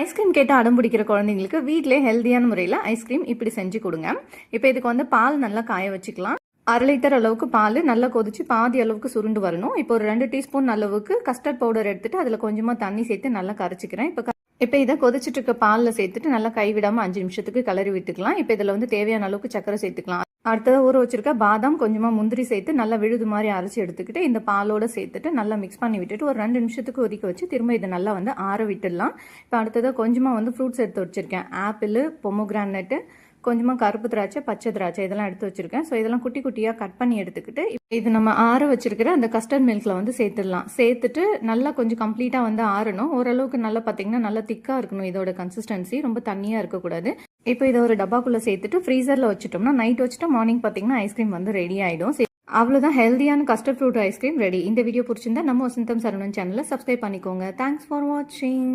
Ice cream கேட்டு அடம் பிடிக்கிற குழந்தைங்களுக்கு வீட்டிலே ஹெல்த்தியான முறையில் ஐஸ்கிரீம் இப்படி செஞ்சு கொடுங்க. இப்போ இதுக்கு வந்து பால் நல்லா காய வச்சுக்கலாம். 1/2 லிட்டர் அளவுக்கு பால் நல்லா கொதிச்சு பாதி அளவுக்கு சுருண்டு வரணும். இப்போ ஒரு 2 டீஸ்பூன் அளவுக்கு கஸ்டர்ட் பவுடர் எடுத்துட்டு அதில் கொஞ்சமாக தண்ணி சேர்த்து நல்லா கரைச்சிக்கிறேன். இப்போ இதை கொதிச்சுட்டு இருக்க பாலில் சேர்த்துட்டு நல்லா கைவிடாமல் 5 நிமிஷத்துக்கு கிளறி விட்டுக்கலாம். இப்போ இதில் வந்து தேவையான அளவுக்கு சக்கரை சேர்த்துக்கலாம். அடுத்தது ஊற வச்சிருக்க பாதாம் கொஞ்சமாக முந்திரி சேர்த்து நல்லா விழுது மாதிரி அரைச்சி எடுத்துக்கிட்டு இந்த பாலோட சேர்த்துட்டு நல்லா மிக்ஸ் பண்ணி விட்டுட்டு ஒரு 2 நிமிஷத்துக்கு ஒதுக்கி வச்சு திரும்ப இதை நல்லா வந்து ஆற விட்டுடலாம். இப்போ அடுத்தது கொஞ்சமாக வந்து ஃப்ரூட்ஸ் எடுத்து வச்சிருக்கேன். ஆப்பிள், பொமோகிரானட்டு, கொஞ்சமாக கருப்பு திராட்சை, பச்சை திராட்சை இதெல்லாம் எடுத்து வச்சிருக்கேன். ஸோ இதெல்லாம் குட்டி குட்டியாக கட் பண்ணி எடுத்துக்கிட்டு இது நம்ம ஆற வச்சிருக்கிற அந்த கஸ்டர்ட் மில்கில் வந்து சேர்த்துடலாம். சேர்த்துட்டு நல்லா கொஞ்சம் கம்ப்ளீட்டாக வந்து ஆறணும். ஓரளவுக்கு நல்லா பார்த்தீங்கன்னா நல்லா திக்காக இருக்கணும். இதோட கன்சிஸ்டன்சி ரொம்ப தண்ணியாக இருக்கக்கூடாது. இப்போ இதை ஒரு டப்பாக்குள்ளே சேர்த்துட்டு ஃப்ரீசரில் வச்சுட்டோம்னா நைட் வச்சுட்டு மார்னிங் பார்த்தீங்கன்னா ஐஸ்கிரீம் வந்து ரெடி ஆகிடும். அவ்வளோதான், ஹெல்தியான கஸ்டர்ட் ஃப்ரூட் ஐஸ்கிரீம் ரெடி. இந்த வீடியோ பிடிச்சிருந்தா நம்ம வசந்தம் சரவணன் சேனலை சப்ஸ்கிரைப் பண்ணிக்கோங்க. தேங்க்ஸ் ஃபார் வாட்சிங்.